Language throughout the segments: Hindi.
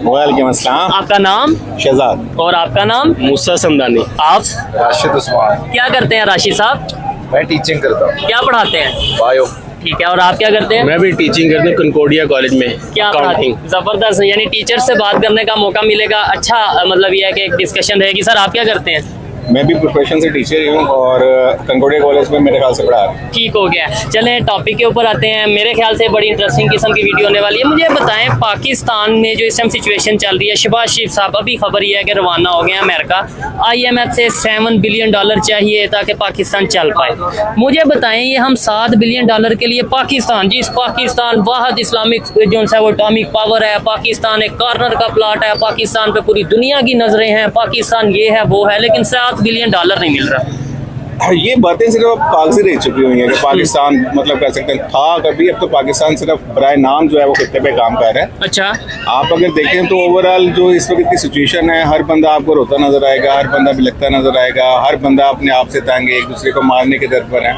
वालेकुम अस्सलाम। आपका नाम? शहजाद। और आपका नाम? मूसा समदानी। आप? राशिद उस्मान। क्या करते हैं राशिद साहब? मैं टीचिंग करता हूँ। क्या पढ़ाते हैं? बायो। ठीक है, और आप क्या करते हैं? मैं भी टीचिंग करता हूँ कंकोडिया कॉलेज में। क्या पढ़ाते हैं? जबरदस्त, यानी टीचर से बात करने का मौका मिलेगा। अच्छा, मतलब ये है कि एक डिस्कशन रहेगी। सर आप क्या करते हैं? मैं भी प्रोफेशन से टीचर ही हूँ और कंकोडिया कॉलेज में मेरे ख्याल से पढ़ा रहा हूँ। ठीक हो गया, चलें टॉपिक के ऊपर आते हैं। मेरे ख्याल से बड़ी इंटरेस्टिंग किस्म की वीडियो होने वाली है। मुझे बताएं पाकिस्तान में जो इस टाइम सिचुएशन चल रही है, शहबाज शरीफ साहब अभी खबर ये है कि रवाना हो गए हैं अमेरिका, IMF से $7 बिलियन चाहिए ताकि पाकिस्तान चल पाए। मुझे बताएं ये हम $7 बिलियन के लिए पाकिस्तान, जिस पाकिस्तान वाहद इस्लामिक जो है वो अटॉमिक पावर है, पाकिस्तान एक कॉर्नर का प्लाट है, पाकिस्तान पे पूरी दुनिया की नजरें हैं, पाकिस्तान ये है वो है, लेकिन $7 बिलियन नहीं मिल रहा। ये बातें सिर्फ कागजी रह चुकी हुई हैं कि पाकिस्तान मतलब कह सकते हैं था कभी, अब तो पाकिस्तान सिर्फ बराए नाम जो है वो खित्ते पे काम कर रहा है। अच्छा, आप अगर देखें तो ओवरऑल जो इस वक्त की सिचुएशन है, हर बंदा आपको रोता नजर आएगा, हर बंदा बिलखता नजर आएगा, हर बंदा अपने आप से तंग है, एक दूसरे को मारने के दर पर है,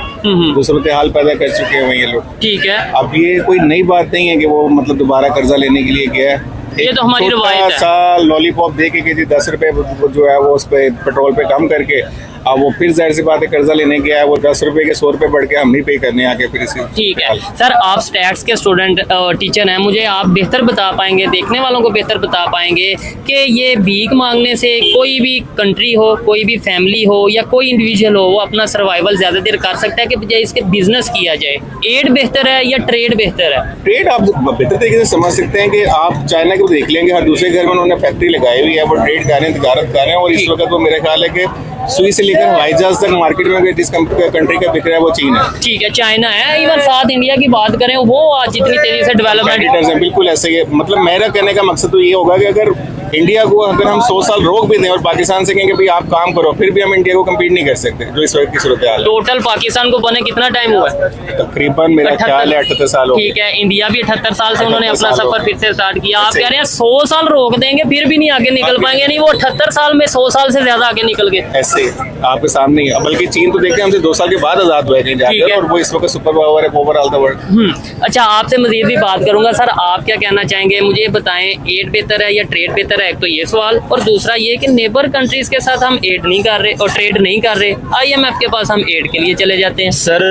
तो सूरत हाल पैदा कर चुके हैं ये लोग। ठीक है, अब ये कोई नई बात नहीं है कि वो मतलब दोबारा कर्जा लेने के लिए गया है। ये तो हमारी रवायत है। सा लॉलीपॉप दे के जी 10 रुपए जो है वो उस पे पेट्रोल पे कम करके अब वो फिर जाहिर सी बात है कर्जा लेने गया है, वो 10 रुपए के 100 रुपए बढ़ के हम नहीं पे करने आके फिर इसी। ठीक है सर, आप स्टैट्स के स्टूडेंट टीचर हैं, मुझे आप बेहतर बता पाएंगे, देखने वालों को बेहतर बता पाएंगे कि ये भीख मांगने से कोई भी कंट्री हो, कोई भी फैमिली हो या कोई इंडिविजुअल हो, वो अपना सर्वाइवल ज्यादा देर कर सकता है कि बजाय इसके बिजनेस किया जाए? एड बेहतर है या ट्रेड बेहतर है? ट्रेड आप बेहतर तरीके से समझ सकते हैं कि आप चाइना को देख लेंगे, हर दूसरे घर में उन्होंने फैक्ट्री लगाई हुई है, वो ट्रेड कर रहे हैं, तजारत कर रहे हैं, और इस वक्त वो मेरे ख्याल है कि सुई से लेकर हवाई जहाज तक मार्केट में जिस कंट्री का बिक रहा है वो चीन है। ठीक है, चाइना है, इवन साथ इंडिया की बात करें वो आज जितनी तेजी से डेवलपमेंट है, बिल्कुल ऐसे ही। मतलब मेरा कहने का मकसद तो ये होगा कि अगर इंडिया को अगर हम 100 साल रोक भी दें और पाकिस्तान से कहेंगे भाई आप काम करो, फिर भी हम इंडिया को कम्पीट नहीं कर सकते जो इस वक्त की सूरत हाल है। टोटल पाकिस्तान को बने कितना टाइम हुआ है? तकरीबन मेरा ख्याल है 78 साल हो। ठीक है, इंडिया भी 78 साल से उन्होंने अपना सफर फिर से स्टार्ट किया। आप कह रहे हैं 100 साल रोक देंगे फिर भी नहीं आगे निकल पाएंगे? नहीं, वो 78 साल में 100 साल से ज्यादा आगे निकल गए। ऐसे आपके सामने ही है, बल्कि चीन तो देखते हैं हमसे 2 साल के बाद आजाद हुए कहीं जाकर, और वो इस वक्त सुपर पावर है ओवरऑल द वर्ल्ड। अच्छा, आपसे मजीद भी बात करूंगा। सर आप क्या कहना चाहेंगे, मुझे बताएं एड बेहतर है या ट्रेड बेहतर है? एक तो ये सवाल, और दूसरा ये कि नेबर कंट्रीज के साथ हम एड नहीं कर रहे और ट्रेड नहीं कर रहे, IMF के पास हम एड के लिए चले जाते हैं। सर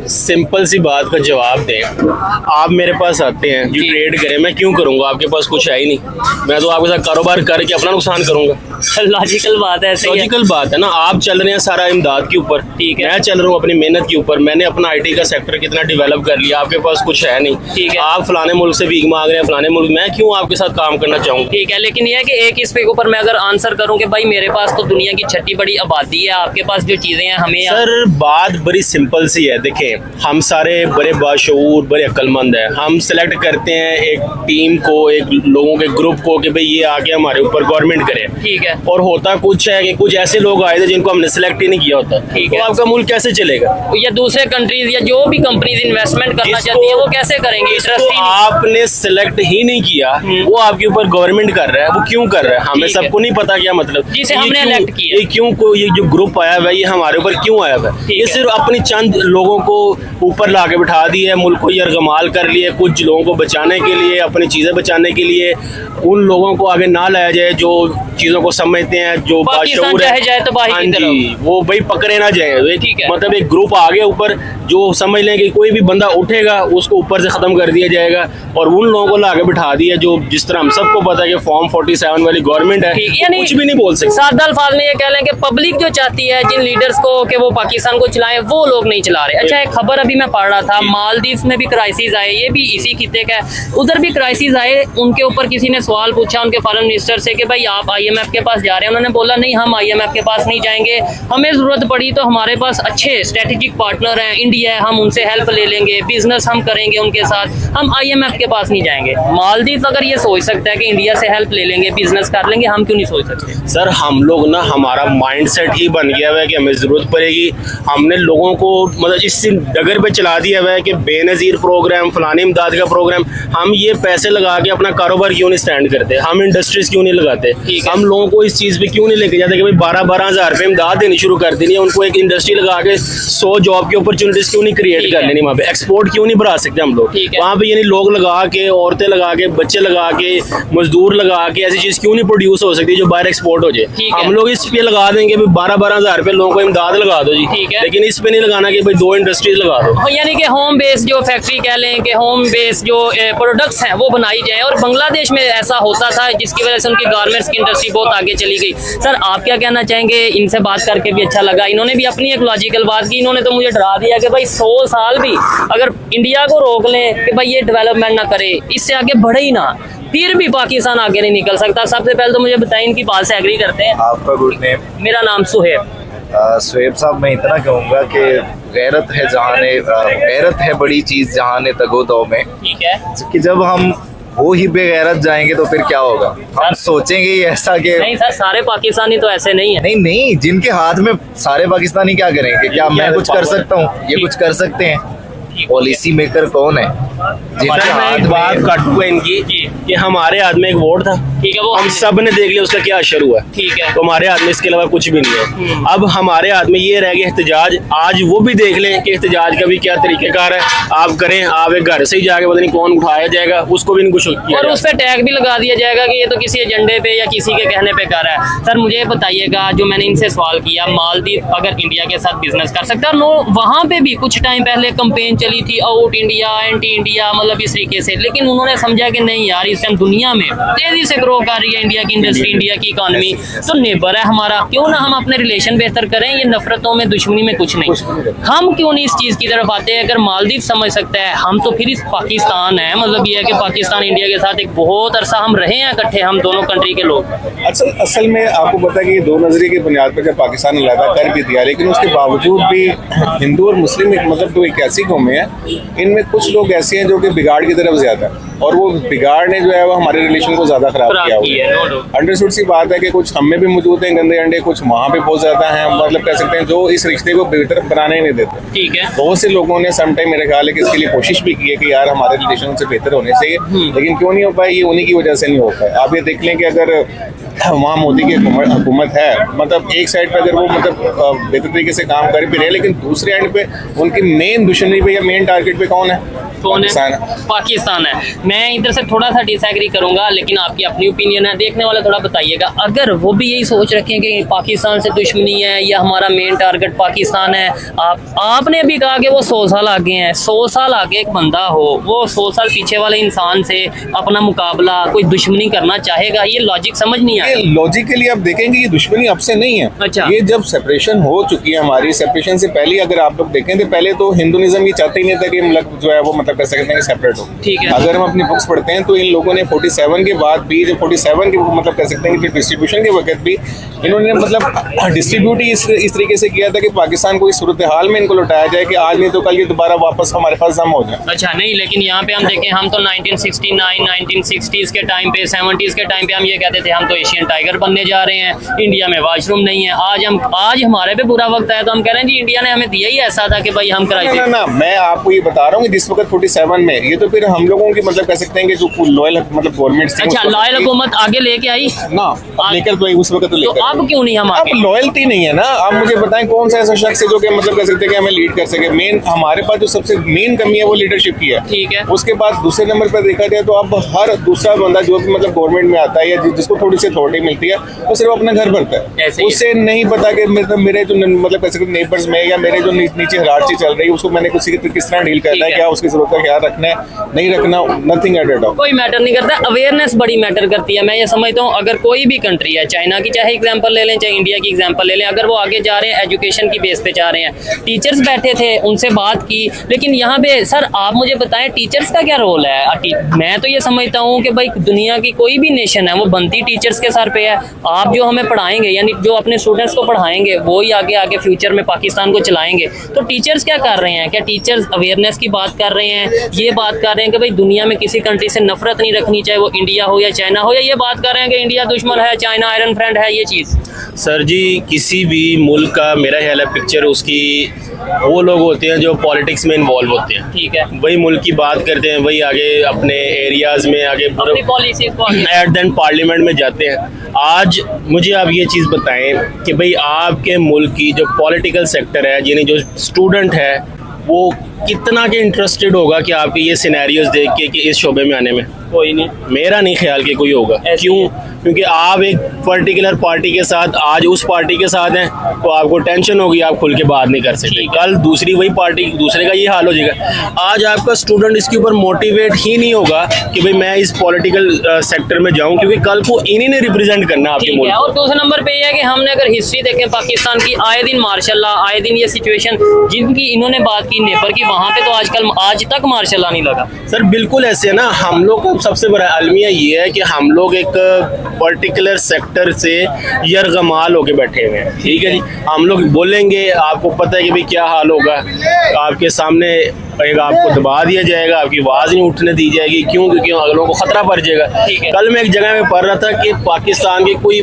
सिंपल सी बात का जवाब दें, आप मेरे पास आते हैं जी ट्रेड करें, मैं क्यों करूंगा? आपके पास कुछ है ही नहीं, मैं तो आपके साथ कारोबार करके अपना नुकसान करूंगा। लॉजिकल बात है, लॉजिकल बात है ना। आप चल रहे हैं सारा इमदाद के ऊपर, ठीक है, मैं चल रहा हूँ अपनी मेहनत के ऊपर, मैंने अपना IT का सेक्टर कितना डेवलप कर लिया, आपके पास कुछ है नहीं, ठीक है, आप फलाने मुल्क से भीख मांग रहे हैं, फलाने मुल्क, मैं क्यों आपके साथ काम करना चाहूँगा? ठीक है, लेकिन यह है कि एक इस पे ऊपर मैं अगर आंसर करूं कि भाई मेरे पास तो दुनिया की 6ठी बड़ी आबादी है, आपके पास जो चीजें हैं हमें। सर बात बड़ी सिंपल सी है, देखें हम सारे बड़े बाशऊर बड़े अक्लमंद हैं, हम सेलेक्ट करते हैं एक टीम को, एक लोगों के ग्रुप को कि भाई ये आके हमारे ऊपर गवर्नमेंट करे, ठीक है, और होता कुछ है कि कुछ ऐसे लोग आए थे जिनको हमने सेलेक्ट ही नहीं किया होता, ठीक है, तो आपका मुल्क कैसे चलेगा? या दूसरे कंट्रीज या जो भी कंपनीज इन्वेस्टमेंट करना चाहती है वो कैसे करेंगे? आपने सेलेक्ट ही नहीं किया, वो आपके ऊपर गवर्नमेंट कर रहा है, वो क्यों कर रहा है? हमें सबको नहीं पता क्या मतलब, जिसे हमने इलेक्ट किया, ये क्यों को ये जो ग्रुप आया हुआ है ये हमारे ऊपर क्यों आया हुआ है? ये सिर्फ अपनी चंद लोगों को ऊपर ला के बिठा दिए, मुल्क को यरगमाल कर लिए, कुछ लोगों को बचाने के लिए, अपनी चीजें बचाने के लिए। उन लोगों को आगे ना लाया जाए जो चीजों को समझते हैं, जो पाकिस्तान बाशऊर चाहे जाए तो बाहर हाँ की तरफ। जी, वो भाई पकड़े ना जाए। ठीक है। मतलब एक ग्रुप आ गया ऊपर, जो समझ लें कि कोई भी बंदा उठेगा उसको ऊपर से खत्म कर दिया जाएगा, और उन लोगों को लाके बिठा दिया जो जिस तरह हम सबको पता है कि फॉर्म 47 वाली गवर्नमेंट है, यानी कुछ भी नहीं बोल सकते। सादा अल्फाज में ये कह लें कि पब्लिक जो चाहती है जिन लीडर्स को कि वो पाकिस्तान को चलाएं, वो लोग नहीं चला रहे। अच्छा, एक खबर अभी मैं पढ़ रहा था, मालदीव में भी क्राइसिस आए, ये भी इसी खिते का है, उधर भी क्राइसिस आए। उनके ऊपर किसी ने सवाल पूछा उनके फॉरेन मिनिस्टर से कि भाई आप IMF के पास जा रहे हैं, उन्होंने बोला नहीं, हम IMF के पास नहीं जाएंगे, हमें जरूरत पड़ी तो हमारे पास अच्छे स्ट्रेटेजिक पार्टनर हैं, इंडिया है, हम उनसे हेल्प ले लेंगे, बिजनेस हम करेंगे उनके साथ, हम IMF के पास नहीं जाएंगे। मालदीव अगर ये सोच सकता है कि इंडिया से हेल्प ले लेंगे, बिजनेस कर लेंगे, हम क्यों नहीं सोच सकते? सर हम लोग ना, हमारा माइंड सेट ही बन गया हुआ है कि हमें ज़रूरत पड़ेगी। हमने लोगों को मतलब इस डगर पे चला दिया हुआ है कि बेनज़ीर प्रोग्राम, फलानी इमदाद का प्रोग्राम, हम ये पैसे लगा के अपना कारोबार क्यों नहीं स्टैंड करते, हम इंडस्ट्रीज क्यों नहीं लगाते, हम लोगों को इस चीज़ पे क्यों नहीं लेके जाते कि भाई 12-12 हज़ार रुपये इमदाद देनी शुरू कर देनी है, उनको एक इंडस्ट्री लगा के 100 जॉब की अपॉर्चुनिटीज़ क्यों नहीं क्रिएट कर लेनी, वहाँ पे एक्सपोर्ट क्यों नहीं बढ़ा सकते हम लोग, वहाँ पे यानी लोग लगा के, औरतें लगा के, बच्चे लगा के, मजदूर लगा के ऐसी चीज़ क्यों नहीं प्रोड्यूस हो सकती जो बाहर एक्सपोर्ट हो जाए। हम लोग इस पे लगा देंगे 12-12 हज़ार रुपये, लोगों को इमदाद लगा दो जी, ठीक है, लेकिन इस पे नहीं लगाना कि भाई 2 इंडस्ट्रीज लगा दो। यानी कि होम बेस जो फैक्ट्री कह लें कि होम बेस जो प्रोडक्ट्स हैं वो बनाई जाए, और बांग्लादेश में ऐसा होता था जिसकी वजह से उनकी गारमेंट्स की इंडस्ट्री बहुत आगे चली गई। सर आप क्या कहना चाहेंगे? इनसे बात करके भी अच्छा लगा, इन्होंने भी अपनी एक लॉजिकल बात की, इन्होंने तो मुझे डरा दिया कि भाई 100 साल भी अगर इंडिया को रोक लें कि भाई ये डेवलपमेंट ना करे, इससे आगे बढ़े ही ना, फिर भी पाकिस्तान आगे नहीं निकल सकता। सबसे पहले तो मुझे बताएं इनकी बात से एग्री करते हैं? आपका गुड नेम? मेरा नाम सुहेब। सुहेब साहब, मैं इतना कहूँगा कि गैरत है जहाने, गैरत है बड़ी चीज़ जहाने तगो दो में, ठीक है, कि जब हम वो ही बेगैरत जाएंगे तो फिर क्या होगा, हम सोचेंगे ही ऐसा कि नहीं सर, सारे पाकिस्तानी तो ऐसे नहीं है। नहीं नहीं, जिनके हाथ में सारे पाकिस्तानी क्या करेंगे, क्या मैं कुछ कर सकता हूँ, ये कुछ कर सकते हैं? पॉलिसी मेकर कौन है जिनके मैं हाथ एक बात में? काटूंगा इनकी कि हमारे हाथ में एक वोट था, ठीक है, वो हम सब ने देख लिया उसका क्या असर हुआ, ठीक है, तो हमारे हाथ में इसके अलावा कुछ भी नहीं है। अब हमारे हाथ में ये रह गया एहतजाज, आज वो भी देख लें कि एहतजाज का भी क्या तरीकेकार है, आप करें, आप एक घर से ही जाके पता नहीं कौन उठाया जाएगा, उसको भी नहीं कुछ किया, और उस पर टैग भी लगा दिया जाएगा कि ये तो किसी एजेंडे पे या किसी के कहने पे कर रहा है। सर मुझे बताइएगा, जो मैंने इनसे सवाल किया, मालदीव अगर इंडिया के साथ बिजनेस कर सकता है, नो, वहाँ पे भी कुछ टाइम पहले कंपेन चली थी आउट इंडिया, एंटी इंडिया, मतलब इस तरीके से, लेकिन उन्होंने समझा कि नहीं यार, इस टाइम दुनिया में तेजी से ग्रो कर रही है इंडिया की इंडस्ट्री, इंडिया की इकोनॉमी, तो नेबर है हमारा, क्यों ना हम अपने रिलेशन बेहतर करें, ये नफरतों में, दुश्मनी में कुछ नहीं, हम क्यों नहीं इस चीज की तरफ आते हैं? अगर मालदीव समझ सकता है, हम तो फिर इस पाकिस्तान है, मतलब ये है कि पाकिस्तान इंडिया के साथ एक बहुत अरसा हम रहे हैं इकट्ठे, हम दोनों कंट्री के लोग। असल में आपको पता है कि दो नजरिए की बुनियाद पर जब पाकिस्तान ने अलहदा कर भी दिया, लेकिन उसके बावजूद भी हिंदू और मुस्लिम मतलब तो एक ऐसी कौमें हैं, इनमें कुछ लोग ऐसे हैं जो कि बिगाड़ की तरफ ज्यादा है, और वो बिगाड़ ने जो है वो हमारे रिलेशन को ज्यादा खराब किया हुआ है। अंडरस्टूड सी बात है कि कुछ हम में भी मौजूद हैं गंदे अंडे, कुछ वहाँ पे बहुत ज्यादा हैं, मतलब कह सकते हैं जो इस रिश्ते को बेहतर बनाने ही नहीं देते। ठीक है, बहुत से लोगों ने सम टाइम मेरे ख्याल है कि इसके लिए कोशिश भी की है कि यार हमारे रिलेशन से बेहतर होने चाहिए, लेकिन क्यों नहीं हो पाए, ये उन्हीं की वजह से नहीं हो पाए। आप ये देख लें कि अगर वहाँ मोदी की हुकूमत है, मतलब एक साइड पे अगर वो मतलब बेहतर तरीके से काम कर भी रहे, लेकिन दूसरे एंड पे उनकी मेन दुश्मनी पे या मेन टारगेट पे कौन है? पाकिस्तान है। मैं इधर से थोड़ा सा डिसएग्री करूंगा, लेकिन आपकी अपनी ओपिनियन है, देखने वाला थोड़ा बताइएगा। अगर वो भी यही सोच रखें कि पाकिस्तान से दुश्मनी है या हमारा मेन टारगेट पाकिस्तान है, आपने भी कहा कि वो 100 साल आगे हैं, 100 साल आगे एक बंदा हो, वो 100 साल पीछे वाले इंसान से अपना मुकाबला, कोई दुश्मनी करना चाहेगा? ये लॉजिक समझ नहीं आया। लॉजिकली आप देखेंगे ये दुश्मनी अब से नहीं है। अच्छा। ये जब सेपरेशन हो चुकी है, हमारी सेपरेशन से पहले अगर आप लोग देखें तो पहले तो हिंदुइज्म ये चाहते ही नहीं था कि मतलब जो है वो मतलब कह सकते हैं सेपरेट हो। ठीक है। अगर हम अपनी बुक्स पढ़ते हैं तो इन लोगों ने 47 के बाद भी, जो 47 के मतलब कह सकते हैं कि डिस्ट्रीब्यूशन के वक्त भी इन्होंने मतलब डिस्ट्रीब्यूट ही इस तरीके से किया था कि पाकिस्तान को इस सूरत हाल में इनको लौटाया जाए कि आज नहीं तो कल ये दोबारा वापस हमारे पास जम हो जाए। अच्छा, नहीं, लेकिन यहाँ पे हम देखें, हम तो 1969, 1960s के टाइम पे, 70s के टाइम पे हम ये कहते थे हम तो एशियन टाइगर बनने जा रहे हैं, इंडिया में वॉशरूम नहीं है। आज हमारे पे बुरा वक्त आया तो हम कह रहे हैं जी इंडिया ने हमें दिया ही ऐसा था कि भाई हम कराए। ना, मैं आपको ये बता रहा हूँ कि जिस वक्त 47 में, ये तो फिर हम लोगों की मतलब कह सकते हैं कि जो लॉयल मतलब गवर्नमेंट थी, अच्छा, लॉयल हुकूमत आगे लेके आई ना, लेकर तो उस वक्त तो लेकर, अब क्यों नहीं हम अब लॉयल्टी नहीं है ना। आप मुझे बताएं कौन सा ऐसा शख्स है जो कि मतलब कह सकते हैं कि हमें लीड कर सके। मेन हमारे पास जो सबसे मेन कमी है वो लीडरशिप की है। ठीक है। उसके बाद दूसरे नंबर पर देखा जाए तो अब हर दूसरा बंदा जो भी मतलब गवर्नमेंट में आता है या जिसको थोड़ी से थोड़ा रोटी मिलती है वो सिर्फ अपना घर भरता है, ऐसे ही। उससे नहीं पता कि मेरे जो मतलब ऐसे नेबर्स में या मेरे जो नीचे हालात चल रही है उसको मैंने किस तरह डील करना है, क्या उसकी जरूरत का ख्याल रखना है नहीं रखना, नथिंग एट ऑल। कोई मैटर नहीं करता, अवेयरनेस बड़ी मैटर करती है। मैं ये समझता हूँ अगर कोई भी कंट्री है, चाइना की चाहे एग्जांपल ले लें, चाहे इंडिया की एग्जांपल ले लें, अगर वो आगे जा रहे हैं एजुकेशन की बेस पे जा रहे हैं, टीचर्स बैठे थे उनसे बात की, लेकिन यहाँ पे सर आप मुझे बताएं टीचर्स का क्या रोल है? मैं तो ये समझता हूँ कि भाई दुनिया की कोई भी नेशन है वो बनती टीचर्स के सर पे है। आप जो हमें पढ़ाएंगे यानी जो अपने स्टूडेंट्स को पढ़ाएंगे वो ही आगे आगे फ्यूचर में पाकिस्तान को चलाएंगे। तो टीचर्स क्या कर रहे हैं? क्या टीचर्स अवेयरनेस की बात कर रहे हैं, ये बात कर रहे हैं कि भाई दुनिया में किसी कंट्री से नफरत नहीं रखनी, चाहे वो इंडिया हो या चाइना हो, या ये बात कर रहे हैं कि इंडिया दुश्मन है, चाइना आयरन फ्रेंड है? ये चीज़ सर जी किसी भी मुल्क का मेरा ख्याल है पिक्चर उसकी वो लोग होते हैं जो पॉलिटिक्स में इन्वॉल्व होते हैं, ठीक है, वही मुल्क की बात करते हैं, वही आगे अपने एरियाज़ में आगे अपनी पॉलिसीज को आगे एट देन पार्लियामेंट में जाते हैं। आज मुझे आप ये चीज़ बताएं कि भाई आपके मुल्क की जो पॉलिटिकल सेक्टर है यानी जो स्टूडेंट है वो कितना के इंटरेस्टेड होगा कि आपके ये सिनेरियोज देख के कि इस शोबे में आने में? कोई नहीं, मेरा नहीं ख्याल कि कोई होगा। ऐसे क्यों? ही। क्योंकि आप एक पर्टिकुलर पार्टी के साथ आज उस पार्टी के साथ हैं तो आपको टेंशन होगी, आप खुल के बात नहीं कर सकते। कल दूसरी वही पार्टी दूसरे का ये हाल हो जाएगा। आज आपका स्टूडेंट इसके ऊपर मोटिवेट ही नहीं होगा कि भाई मैं इस पॉलिटिकल सेक्टर में जाऊं, क्योंकि कल को इन्हीं ने रिप्रेजेंट करना आपके ठीक है। मुल्क और दूसरे नंबर पे ये है कि हमने अगर हिस्ट्री देखें पाकिस्तान की, आए दिन मार्शल लॉ, आए दिन ये सिचुएशन जिनकी इन्होंने बात की नेबर की, वहाँ पे तो आजकल आज तक मार्शल लॉ नहीं लगा। सर बिल्कुल ऐसे है ना, हम लोग का सबसे बड़ा अलमिया ये है कि हम लोग एक पर्टिकुलर सेक्टर से यरगमाल होके बैठे हुए हैं, ठीक है जी। हम लोग बोलेंगे, आपको पता है कि भाई क्या हाल होगा, आपके सामने एक आपको दबा दिया जाएगा, आपकी आवाज़ नहीं उठने दी जाएगी। क्यों? क्योंकि अगलों को खतरा पड़ जाएगा। ठीक है। कल मैं एक जगह में पढ़ रहा था कि पाकिस्तान के कोई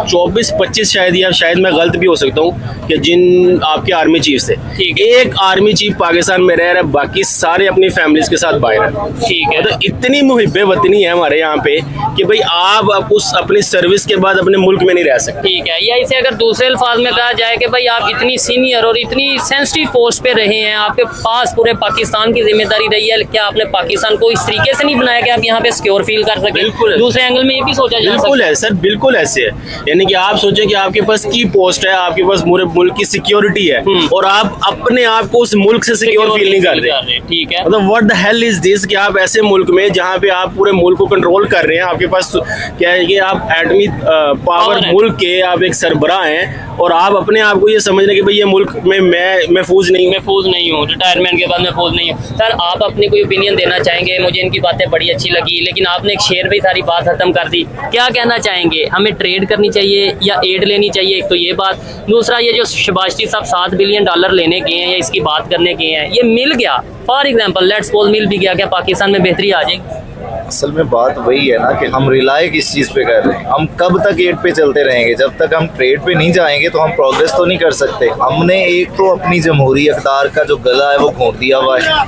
24-25 शायद, या शायद मैं गलत भी हो सकता हूँ, कि जिन आपके आर्मी चीफ थे, ठीक है। एक आर्मी चीफ पाकिस्तान में रह रहा है, बाकी सारे अपनी फैमिलीज के साथ बाहर हैं। ठीक है। तो इतनी मुहिब्बे वतनी है हमारे यहाँ पे कि भाई आप उस अपनी सर्विस के बाद अपने मुल्क में नहीं रह सकते। ठीक है, या इसे अगर दूसरे अल्फाज में कहा जाए कि भाई आप इतनी सीनियर और इतनी सेंसिटिव पोस्ट पे रहे हैं, आपके पास पूरे पाकिस्तान की जिम्मेदारी रही है, क्या आपने पाकिस्तान को इस तरीके से नहीं बनाया कि आप यहाँ पे सिक्योर फील कर सकें? बिल्कुल। दूसरे एंगल में ये भी सोचा जा बिल्कुल सकता है सर, बिल्कुल ऐसे है। यानी कि आप सोचें कि आपके पास की पोस्ट है, आपके पास पूरे मुल्क की सिक्योरिटी है और आप अपने आप को उस मुल्क से सिक्योर फील नहीं कर रहे। ठीक है, मतलब what the hell is this कि आप ऐसे मुल्क में जहाँ पे आप पूरे मुल्क को कंट्रोल कर रहे हैं, आपके पास क्या है कि आप एटमी पावर है। मुल्क के आप एक सरबराह हैं और आप अपने आप को ये समझ रहे कि भाई ये मुल्क में मैं महफूज नहीं हूँ। महफूज नहीं हूँ, रिटायरमेंट के बाद महफूज नहीं हूँ। सर आप अपनी कोई ओपिनियन देना चाहेंगे? मुझे इनकी बातें बड़ी अच्छी लगी, लेकिन आपने एक शेर में सारी बात खत्म कर दी। क्या कहना चाहेंगे? हमें ट्रेड करनी चाहिए या एड लेनी चाहिए? एक तो ये बात, दूसरा ये जो शहबाज शरीफ साहब $7 बिलियन लेने गए हैं या इसकी बात करने गए हैं, ये मिल गया, फॉर एग्जाम्पल लेट्स सपोज मिल भी गया, क्या पाकिस्तान में बेहतरी आ जाएगी? असल में बात वही है ना कि हम रिलाय किस चीज़ पे कर रहे हैं। हम कब तक एड पे चलते रहेंगे? जब तक हम ट्रेड पे नहीं जाएंगे तो हम प्रोग्रेस तो नहीं कर सकते। हमने एक तो अपनी जमहूरी अख्तियार का जो गला है वो घोंट दिया हुआ है,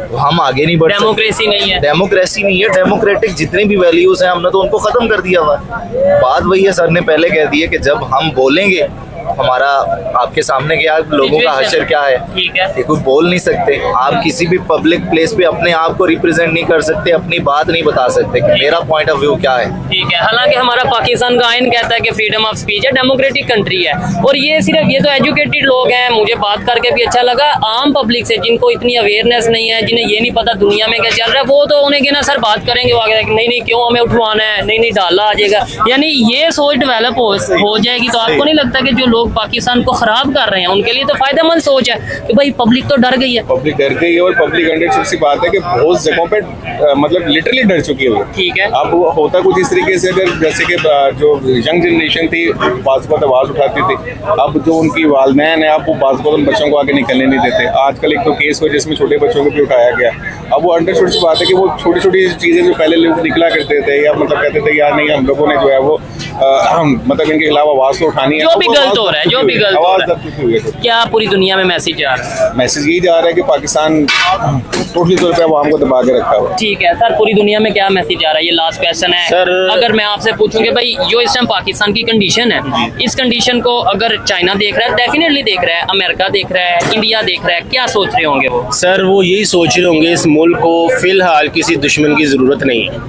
तो हम आगे नहीं बढ़ सकते। डेमोक्रेसी नहीं है, डेमोक्रेसी नहीं है, डेमोक्रेटिक जितनी भी वैल्यूज हैं हमने तो उनको खत्म कर दिया हुआ है। बात वही है, सर ने पहले कह दी है कि जब हम बोलेंगे हमारा आपके सामने क्या लोगों का हशर क्या है, ठीक है, ये कोई बोल नहीं सकते। आप किसी भी पब्लिक प्लेस पे अपने आप को रिप्रेजेंट नहीं कर सकते, अपनी बात नहीं बता सकते कि मेरा पॉइंट ऑफ व्यू क्या है। ठीक है। हालांकि हमारा पाकिस्तान का आइन कहता है कि फ्रीडम ऑफ स्पीच है, डेमोक्रेटिक कंट्री है, और ये सिर्फ ये तो एजुकेटेड लोग हैं। मुझे बात करके भी अच्छा लगा। आम पब्लिक से जिनको इतनी अवेयरनेस नहीं है, जिन्हें ये नहीं पता दुनिया में क्या चल रहा है, वो तो उन्हें ना सर बात करेंगे वो आगे नहीं नहीं क्यों हमें उठवाना है, नहीं नहीं डाला आ जाएगा, यानी ये सोच डेवलप हो जाएगी। तो आपको नहीं लगता कि जो लोग पाकिस्तान को खराब कर रहे हैं उनके लिए तो फायदेमंद सोच है कि भाई पब्लिक तो डर गई है? पब्लिक डर गई है और पब्लिक अंडर सी बात है कि बहुत जगहों पे मतलब लिटरली डर चुकी है। ठीक है। अब होता कुछ इस तरीके से, अगर जैसे कि जो यंग जनरेशन थी बाज़ बात आवाज़ उठाती थी, अब जो उनकी वालदैन है अब वो बाज़ बात बच्चों को आगे निकलने नहीं देते। आजकल एक तो केस हुआ जिसमें छोटे बच्चों को भी उठाया गया। अब वो अंडरस्टूड सी बात है कि वो छोटी छोटी चीज़ें जो पहले लोग निकला करते थे या मतलब कहते थे यार नहीं हम लोगों ने जो है वो मतलब इनके खिलाफ आवाज़ तो उठानी है, जो भी गलत हो रहा है, जो भी गलत हो रहा है। क्या पूरी दुनिया में मैसेज आ रहा है? मैसेज यही जा रहा है कि पाकिस्तान टोटली तौर पे आवाम को दबा के रखा हुआ है। ठीक है सर, पूरी दुनिया में क्या मैसेज आ रहा है? ये लास्ट क्वेश्चन है सर, अगर मैं आपसे पूछूं कि भाई जो इस टाइम पाकिस्तान की कंडीशन है, इस कंडीशन को अगर चाइना देख रहा है, डेफिनेटली देख रहा है, अमेरिका देख रहा है, इंडिया देख रहा है, क्या सोच रहे होंगे वो? सर वो यही सोच रहे होंगे इस मुल्क को फिलहाल किसी दुश्मन की जरूरत नहीं है।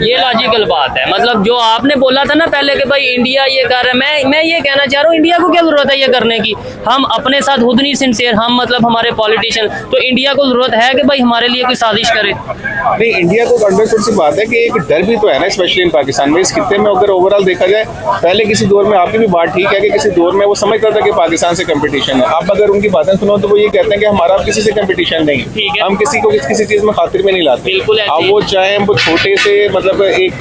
ये लॉजिकल बात है। मतलब जो आपने बोला था ना पहले कि भाई इंडिया ये कर रहा है, मैं ये कहना चाह रहा हूँ इंडिया को क्या जरूरत है ये करने की। हम अपने साथ खुद नहीं सिंसियर, हम मतलब हमारे पॉलिटिशियन, तो इंडिया को जरूरत है कि भाई हमारे लिए कोई साजिश करे। नहीं, इंडिया को अंडरस्टूड सी बात है कि एक डर भी तो है ना, स्पेशली इन पाकिस्तान में। इस खित्ते में अगर ओवरऑल देखा जाए, पहले किसी दौर में आपकी भी बात ठीक है कि किसी दौर में वो समझता था कि पाकिस्तान से कंपटीशन है। अब अगर उनकी बातें सुनो तो वो ये कहते हैं कि हमारा किसी से कंपटीशन नहीं, ठीक है। हम किसी को किसी चीज में खातिर में नहीं लाते। बिल्कुल ऐसे अब ही। वो चाहे वो छोटे से मतलब एक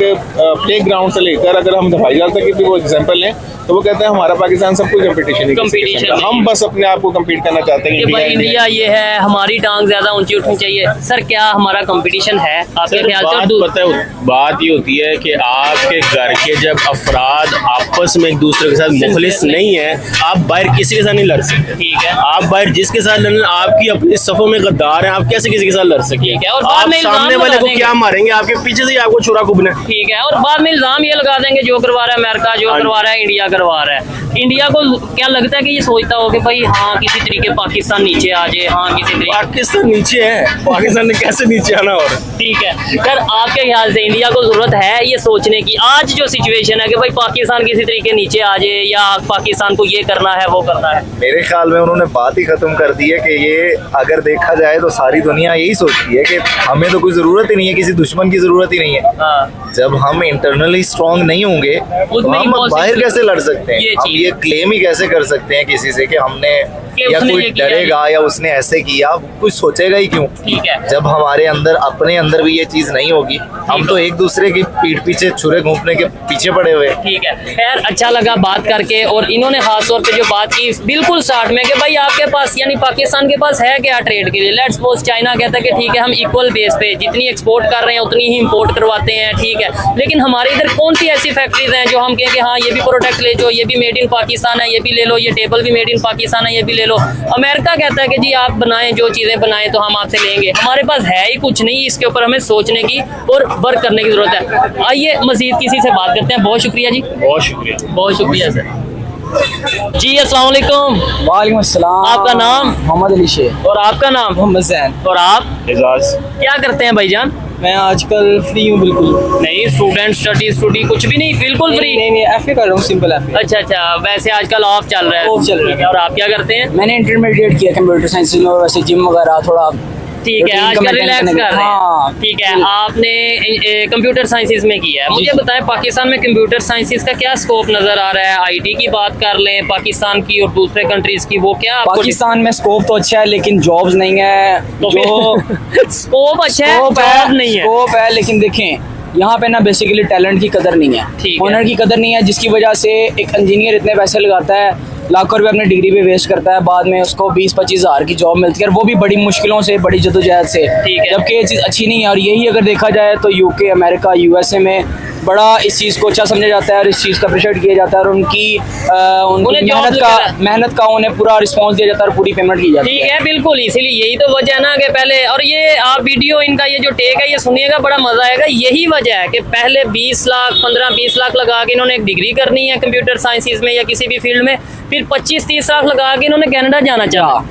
प्ले ग्राउंड से लेकर अगर हम हवाई जहाज तक की भी वो एग्जाम्पल लें तो वो कहते हैं हमारा पाकिस्तान सब कुछ कंपटीशन है, हम बस अपने आप को कम्पीट करना चाहते हैं कि भाई इंडिया ये है, हमारी टांग ज्यादा ऊंची उठनी चाहिए। सर क्या हमारा कंपटीशन है आपके ख्याल से? पता है बात ये होती है कि आपके घर के जब अफराद आपस में एक दूसरे के साथ मुखलिस नहीं है, आप बाहर किसी के साथ नहीं लड़ सकते। ठीक है। आप बाहर जिसके साथ लड़ना, आपकी अपनी सफों में गद्दार हैं, आप कैसे किसी के साथ लड़ सकते ठीक है, और हैं? बाद आप में इल्जाम सामने वाले लगा को देंगे। क्या मारेंगे, आपके पीछे से ही आपको छुरा कुबना है। ठीक है, और बाद में इल्जाम ये लगा देंगे जो करवा रहा है अमेरिका, जो करवा रहा है इंडिया करवा रहा है। इंडिया को क्या लगता है कि ये सोचता हो कि भाई हाँ किसी तरीके पाकिस्तान नीचे आ जाए, हाँ किसी तरीके। पाकिस्तान नीचे है, पाकिस्तान ने कैसे नीचे आना? और ठीक है सर, आपके ख्याल से इंडिया को जरूरत है ये सोचने की, आज जो सिचुएशन है कि भाई पाकिस्तान किसी तरीके नीचे आ जाए या पाकिस्तान को ये करना है वो करना है? मेरे ख्याल में उन्होंने बात ही खत्म कर दी है कि ये अगर देखा जाए तो सारी दुनिया यही सोचती है कि हमें तो कोई जरूरत ही नहीं है, किसी दुश्मन की जरूरत ही नहीं है। हाँ। जब हम इंटरनली स्ट्रांग नहीं होंगे तो उतनी हम possible बाहर कैसे लड़ सकते हैं? ये हम चीज़। ये क्लेम ही कैसे कर सकते हैं किसी से कि हमने कि या उसने कोई ये किया डरेगा या उसने ऐसे किया, कुछ सोचेगा ही क्यों? ठीक है। जब हमारे अंदर अपने अंदर भी ये चीज नहीं होगी, हम तो एक दूसरे की पीठ पीछे छुरे घूमने के पीछे पड़े हुए हैं। ठीक है, खैर अच्छा लगा बात करके। और इन्होंने खास तौर पे जो बात की बिल्कुल स्टार्ट में कि भाई आपके पास यानी पाकिस्तान के पास है क्या ट्रेड के लिए? लेट्स सपोज चाइना कहता है कि ठीक है हम इक्वल बेस पे जितनी एक्सपोर्ट कर रहे हैं उतनी ही इंपोर्ट करवाते हैं, ठीक है, लेकिन हमारे इधर कौन सी ऐसी फैक्ट्रीज हैं जो हम कहें कि हाँ ये भी प्रोडक्ट ले जो, ये भी मेड इन पाकिस्तान है, ये भी ले लो, ये टेबल भी मेड इन पाकिस्तान है, ये भी ले लो। अमेरिका कहता है कि जी आप बनाएं, जो चीज़ें बनाएं तो हम आपसे लेंगे। हमारे पास है ही कुछ नहीं, इसके ऊपर हमें सोचने की और वर्क करने की जरूरत है। आइए मजीद किसी से बात करते हैं। बहुत शुक्रिया जी, बहुत शुक्रिया। बहुत शुक्रिया सर जी। अस्सलाम वालेकुम। वालेकुम अस्सलाम। आपका नाम? मोहम्मद अली शेख। और आपका नाम? मोहम्मद जैन। और आप एजाज। क्या करते हैं भाईजान? मैं आजकल फ्री हूँ बिल्कुल। नहीं, स्टूडेंट स्टडी कुछ भी नहीं, बिल्कुल फ्री? नहीं एफए कर रहा हूँ, सिंपल एफए। अच्छा अच्छा, वैसे आजकल ऑफ चल रहा है। ऑफ चल रहा है। ठीक और आप क्या करते हैं? मैंने इंटरमीडिएट किया कंप्यूटर साइंस में, और वैसे जिम वगैरह थोड़ा ठीक है, routine को आजकल maintain रिलैक्स करने कर के- रहे हैं। हाँ। ठीक है, आपने कंप्यूटर साइंसेज में किया है। मुझे बताएं पाकिस्तान में कंप्यूटर साइंसेज का क्या स्कोप नजर आ रहा है? आईटी की बात कर लें पाकिस्तान की और दूसरे कंट्रीज की, वो क्या आपको पाकिस्तान में स्कोप तो अच्छा है लेकिन जॉब्स नहीं है। तो जो स्कोप अच्छा है, स्कोप जॉब नहीं है। स्कोप है लेकिन देखें यहाँ पे ना बेसिकली टैलेंट की कदर नहीं है, ठीक है। हुनर की कदर नहीं है, जिसकी वजह से एक इंजीनियर इतने पैसे लगाता है, लाखों रुपए अपने डिग्री पे वेस्ट करता है, बाद में उसको 20-25 हज़ार की जॉब मिलती है, और वो भी बड़ी मुश्किलों से, बड़ी जद्दोजहद से। ठीक है। जबकि ये चीज़ अच्छी नहीं है। और यही अगर देखा जाए तो यूके, अमेरिका, यूएसए में बड़ा इस चीज़ को अच्छा समझा जाता है और इस चीज़ का अप्रिशिएट किया जाता है, और उनकी उन्हें जॉब मेहनत का उन्हें पूरा रिस्पॉन्स दिया जाता है और पूरी पेमेंट की जाती ठीक है। है, बिल्कुल, इसीलिए यही तो वजह है ना कि पहले, और ये आप वीडियो इनका ये जो टेक है ये सुनिएगा, बड़ा मजा आएगा। यही वजह है कि पहले 20 लाख 15-20 लाख लगा के इन्होंने एक डिग्री करनी है कंप्यूटर साइंसेज में या किसी भी फील्ड में, फिर 25-30 लाख लगा के इन्होंने कनाडा जाना चाहा।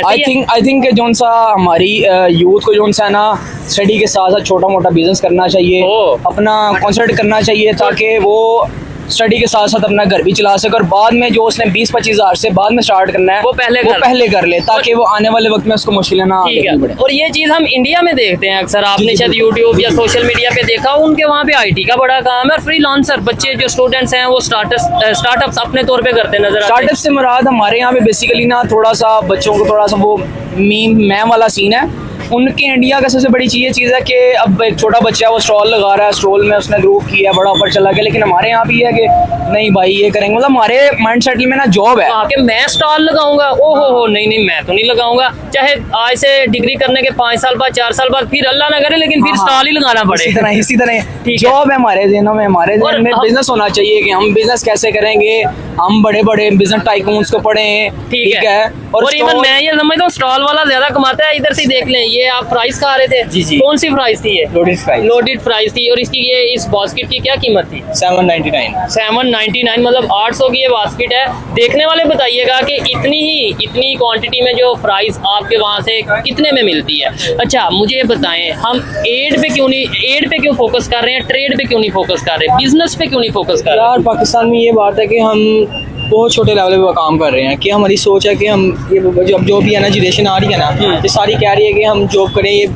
आई थिंक कि जोन सा हमारी यूथ को जोन सा है ना, स्टडी के साथ साथ छोटा मोटा बिजनेस करना चाहिए, अपना कॉन्सर्ट करना चाहिए, ताकि वो स्टडी के साथ साथ अपना घर भी चला सके, और बाद में जो उसने 20-25 हज़ार से बाद में स्टार्ट करना है वो पहले कर ले, ताकि वो आने वाले वक्त में उसको मुश्किलें ना ठीक देखनी पड़े। है। और ये चीज़ हम इंडिया में देखते हैं अक्सर, आपने शायद यूट्यूब या सोशल मीडिया पे देखा, उनके वहाँ पे आईटी का बड़ा काम है, और फ्रीलांसर बच्चे जो स्टूडेंट्स हैं वो स्टार्टअप्स अपने तौर पे करते नजर आते हैं। स्टार्टअप से मुराद हमारे यहाँ पे बेसिकली ना थोड़ा सा बच्चों को थोड़ा सा वो मैम वाला सीन है। उनके इंडिया का सबसे बड़ी चीज़ है कि अब एक छोटा बच्चा वो स्टॉल लगा रहा है, स्टॉल में उसने ग्रुप किया, बड़ा ऑफर चला गया, लेकिन हमारे यहाँ भी है कि नहीं भाई ये करेंगे, मतलब हमारे माइंड सेट में ना जॉब है आके मैं स्टॉल लगाऊंगा, ओ हो नहीं मैं तो नहीं लगाऊंगा, चाहे आज से डिग्री करने के 5 साल बाद 4 साल बाद फिर अल्लाह ना करे लेकिन फिर हाँ, स्टॉल ही लगाना पड़े। इसी तरह ठीक है। जॉब है हमारे ज़हनों में, हमारे और ज़हन में हम- बिजनेस होना चाहिए कि हम बिजनेस कैसे करेंगे, हम बड़े बड़े बिजनेस टाइकून्स को पढ़ें। ठीक है। और इवन stall- मैं ये समझता हूँ स्टॉल वाला ज्यादा कमाता है। इधर से देख लें, ये आप फ्राइज खा रहे थे, जी। कौन सी फ्राइज थी? ये लोडेड फ्राइज लोडेड फ्राइज थी, और इसकी ये इस बास्केट की क्या कीमत थी? 799। 799 99 मतलब 800 की ये बास्केट है। देखने वाले बताइएगा कि इतनी क्वांटिटी में जो फ्राइज आपके वहाँ से कितने में मिलती है। अच्छा मुझे ये बताएं, हम एड पे क्यों फोकस कर रहे हैं, ट्रेड पे क्यों नहीं फोकस कर रहे, बिजनेस पे क्यों नहीं फोकस कर रहे? यार पाकिस्तान में ये बात है कि हम बहुत छोटे लेवल पे काम कर रहे हैं, कि हमारी सोच है कि हम ये जो भी है ना जनरेशन आ रही है ना, ये सारी कह रही है कि हम जॉब करें, ये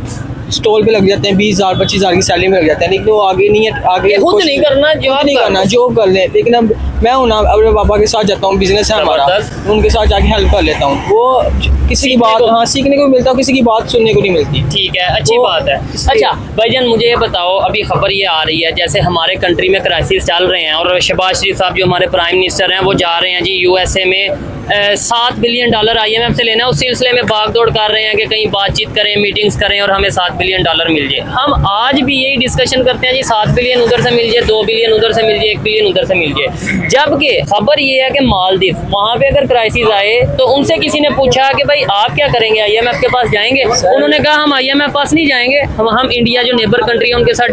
स्टॉल पे लग जाते हैं 20,000 25,000 की सैलरी में लग जाते हैं, लेकिन वो आगे नहीं है, आगे खुद नहीं करना, जॉब कर ले। लेकिन अब मैं हूँ ना, अपने पापा के साथ जाता हूँ, बिजनेस है हमारा, उनके साथ जाके हेल्प कर लेता हूँ। वो किसी की बात सीखने को मिलता है, किसी की बात सुनने को नहीं मिलती। ठीक है, अच्छी बात है। अच्छा भाईजान मुझे ये बताओ, अभी खबर ये आ रही है जैसे हमारे कंट्री में क्राइसिस चल रहे हैं और शहबाज शरीफ साहब जो हमारे प्राइम मिनिस्टर हैं वो जा रहे हैं जी यूएसए में, $7 बिलियन IMF से लेना है। उस सिलसिले में भागदौड़ कर रहे हैं कि कहीं बातचीत करें, मीटिंग्स करें और हमें $7 बिलियन मिल जाए। हम आज भी यही डिस्कशन करते हैं जी, 7 बिलियन उधर से मिल जाए, 2 बिलियन उधर से मिल जाए, 1 बिलियन उधर से मिल जाए। जबकि खबर ये है कि मालदीव, वहाँ पे अगर क्राइसिस आए तो उनसे किसी ने पूछा कि भाई आप क्या करेंगे, IMF के पास जाएंगे? उन्होंने कहा हम IMF पास नहीं जाएंगे, हम इंडिया जो नेबर कंट्री है उनके साथ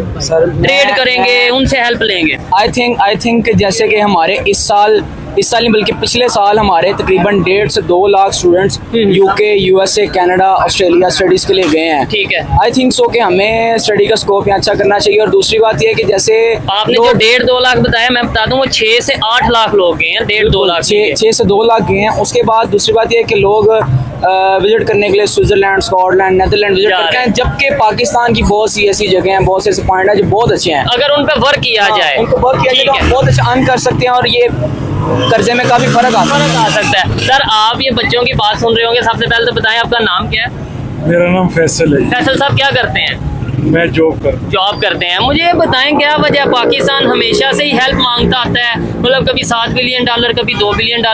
ट्रेड करेंगे, उनसे हेल्प लेंगे। आई थिंक जैसे कि हमारे इस साल नहीं बल्कि पिछले साल हमारे तकरीबन 1.5 से 2 lakh students UK, USA, Canada, Australia studies के लिए गए हैं। ठीक है, आई थिंक सो कि हमें स्टडी का स्कोप यहाँ अच्छा करना चाहिए। और दूसरी बात यह है कि जैसे आपने जो 1.5-2 लाख बताया, मैं बता दूं वो 6 से 8 लाख लोग गए हैं, 1.5-2 लाख 6 से 2 लाख गए हैं। उसके बाद दूसरी बात यह है कि लोग विजिट करने के लिए स्विट्जरलैंड, स्कॉटलैंड, नेदरलैंड विजिट करते हैं, जबकि पाकिस्तान की बहुत सी ऐसी जगह हैं, बहुत से ऐसे पॉइंट हैं जो बहुत अच्छे हैं। अगर उन पर वर्क किया जाए, उनको वर्क किया जाए तो हम बहुत अच्छा अर्न कर सकते हैं और ये कर्जे में काफी फर्क आ सकता है। सर आप ये बच्चों की बात सुन रहे होंगे, सबसे पहले तो बताएं आपका नाम क्या है? मेरा नाम फैसल है। फैसल साहब क्या करते हैं? मैं जॉब करते हैं। मुझे ये बताएं क्या वजह, पाकिस्तान हमेशा से ही हेल्प मांगता आता है, मतलब कभी $7 बिलियन, कभी $2 बिलियन।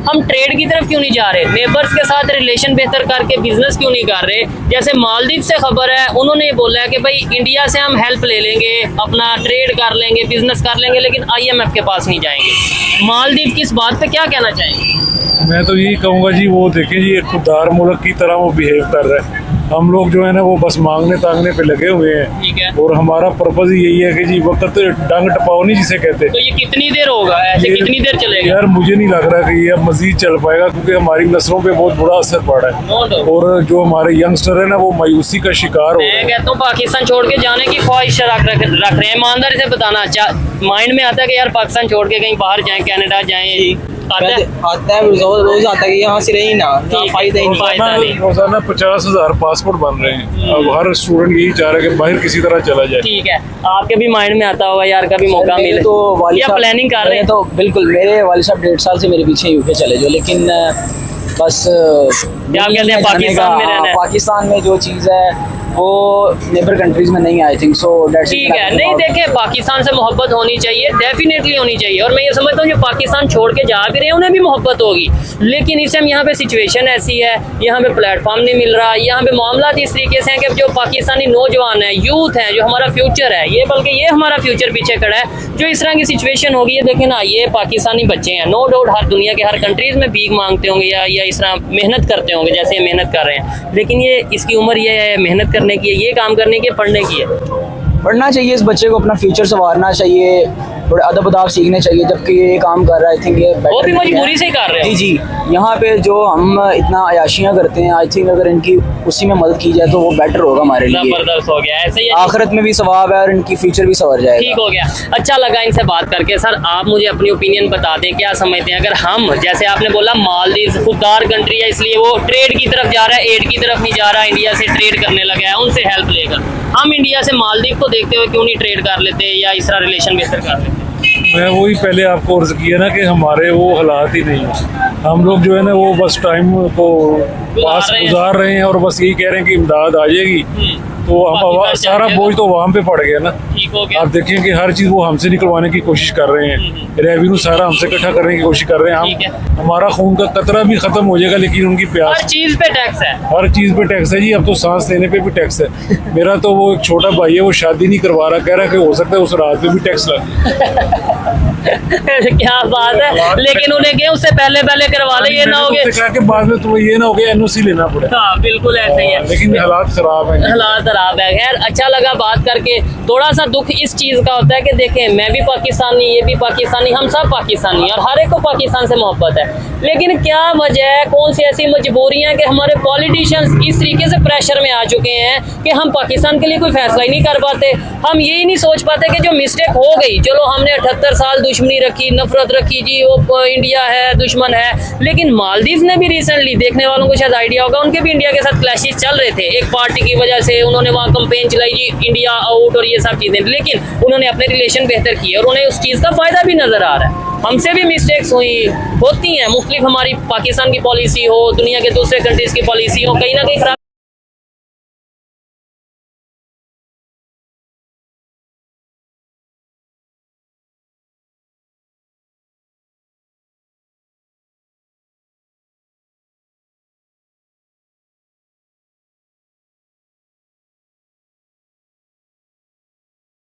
हम ट्रेड की तरफ क्यों नहीं जा रहे, नेबर्स के साथ रिलेशन बेहतर करके बिजनेस क्यों नहीं कर रहे? जैसे मालदीव से खबर है, उन्होंने बोला है कि भाई इंडिया से हम हेल्प ले लेंगे, अपना ट्रेड कर लेंगे, बिजनेस कर लेंगे, लेकिन IMF के पास नहीं जाएंगे। मालदीव किस बात पे क्या कहना चाहेंगे? मैं तो यही कहूँगा जी, वो देखें जी, एक खुददार मुल्क की तरह वो बिहेव कर रहा है। हम लोग जो है ना वो बस मांगने तांगने पे लगे हुए हैं। ठीक है। और हमारा पर्पज यही है कि जी वक्त डंग टपाओ नहीं जिसे कहते। तो ये कितनी देर होगा, ऐसे कितनी देर चलेगा? यार मुझे नहीं लग रहा कि ये अब मजीद चल पाएगा, क्योंकि हमारी नस्लों पे बहुत बुरा असर पड़ रहा है। और जो हमारे यंगस्टर है ना वो मायूसी का शिकार हो रहे हैं। मैं कहता हूँ पाकिस्तान छोड़ के जाने की ख्वाहिश रख रहे हैं। ईमानदारी से बताना, माइंड में आता है कि यार पाकिस्तान छोड़ के कहीं बाहर जाएं, कनाडा जाएं, आता है रोज आता है कि यहाँ से रही ना, फायदा नहीं। रोजाना 50,000 पासपोर्ट बन रहे हैं। अब हर स्टूडेंट यही चाह रहा है कि बाहर किसी तरह चला जाए। ठीक है, आपके भी माइंड में आता होगा यार कभी मौका मिले तो या प्लानिंग कर रहे हैं? तो बिल्कुल, मेरे वालिद साहब 1.5 साल से मेरे पीछे यूके चले जो, लेकिन बस क्या कहते हैं पाकिस्तान में रहना है। पाकिस्तान में जो चीज़ है वो नेबर कंट्रीज में नहीं, आई थिंक सो। ठीक है, नहीं देखे, पाकिस्तान से मोहब्बत होनी चाहिए, डेफिनेटली होनी चाहिए। और मैं ये समझता हूँ जो पाकिस्तान छोड़ के जा भी रहे हैं उन्हें भी मोहब्बत होगी, लेकिन इस टाइम यहाँ पे सिचुएशन ऐसी है, यहाँ पे प्लेटफॉर्म नहीं मिल रहा, यहाँ पे मामला इस तरीके से हैं कि जो पाकिस्तानी नौजवान है, यूथ है, जो हमारा फ्यूचर है, ये बल्कि ये हमारा फ्यूचर पीछे खड़ा है। जो इस तरह की सिचुएशन होगी, ये देखें ना, ये पाकिस्तानी बच्चे हैं, नो डाउट हर दुनिया के हर कंट्रीज में भीख मांगते होंगे या इस तरह मेहनत करते होंगे जैसे ये मेहनत कर रहे हैं, लेकिन ये इसकी उम्र ये है मेहनत करने की है, ये काम करने की, पढ़ने की है। पढ़ना चाहिए, इस बच्चे को अपना फ्यूचर संवारना चाहिए, थोड़े अदब अदाब सीखने चाहिए, जबकि ये काम कर रहा है। आई थिंक ये वो भी मजबूरी से कर रहे हैं। जी, यहाँ पे जो हम इतना अयाशियाँ करते हैं, आई थिंक अगर इनकी उसी में मदद की जाए तो वो बेटर होगा हमारे लिए। जबरदस्त हो गया, ऐसे ही आखिरत में भी सवाब है और इनकी फ्यूचर भी संवर जाएगा। ठीक हो गया, अच्छा लगा इनसे बात करके। सर आप मुझे अपनी ओपिनियन बता दें, क्या समझते हैं अगर हम, जैसे आपने बोला मालदीव खुददार कंट्री है इसलिए वो ट्रेड की तरफ जा रहा है, एड की तरफ नहीं जा रहा, इंडिया से ट्रेड करने लगा है, उनसे हेल्प लेगा, हम इंडिया से मालदीव को देखते हुए क्यों नहीं ट्रेड कर लेते या इस तरह रिलेशन बेहतर कर लेते? मैं वही पहले आपको अर्ज किया ना कि हमारे वो हालात ही नहीं है। हम लोग जो है ना वो बस टाइम को पास गुजार रहे हैं और बस यही कह रहे हैं कि इमदाद आ जाएगी, तो हम सारा बोझ तो वहाँ पे पड़ गया ना। आप देखें कि हर चीज़ वो हमसे निकलवाने की कोशिश कर रहे हैं, रेवेन्यू सारा हमसे इकट्ठा करने की कोशिश कर रहे हैं। हम हमारा खून का कतरा भी खत्म हो जाएगा, लेकिन उनकी प्यास, हर चीज़ पे टैक्स है, हर चीज़ पे टैक्स है जी। अब तो सांस लेने पे भी टैक्स है। मेरा तो वो एक छोटा भाई है, वो शादी नहीं करवा रहा, कह रहा है कि हो सकता है उस रात पे भी टैक्स लगे। क्या बात है, लेकिन उन्हें क्या उससे पहले करवा ले, ये ना हो गया बाद में तो ये ना हो गया NOC लेना पड़े। हाँ बिल्कुल ऐसे ही है, लेकिन हालात खराब है, हालात साहब है। खैर अच्छा लगा बात करके। थोड़ा सा दुख इस चीज़ का होता है कि देखें मैं भी पाकिस्तानी, ये भी पाकिस्तानी, हम सब पाकिस्तानी और हर एक को पाकिस्तान से मोहब्बत है, लेकिन क्या वजह है, कौन सी ऐसी मजबूरियाँ कि हमारे पॉलिटिशियंस इस तरीके से प्रेशर में आ चुके हैं कि हम पाकिस्तान के लिए कोई फैसला ही नहीं कर पाते। हम यही नहीं सोच पाते कि जो मिस्टेक हो गई, चलो हमने 78 साल दुश्मनी रखी, नफरत रखी, जी वो इंडिया है दुश्मन है, लेकिन मालदीव ने भी रिसेंटली, देखने वालों को शायद आइडिया होगा, उनके भी इंडिया के साथ क्लैशेस चल रहे थे। एक पार्टी की वजह से उन्होंने वहाँ कंपेन चलाई जी इंडिया आउट और ये सब चीज़ें, लेकिन उन्होंने अपने रिलेशन बेहतर किए और उन्हें उस चीज़ का फ़ायदा भी नज़र आ रहा है। हमसे भी मिस्टेक्स होती हैं, मुख्तलिफ हमारी पाकिस्तान की पॉलिसी हो, दुनिया के दूसरे कंट्रीज़ की पॉलिसी हो, कहीं ना कहीं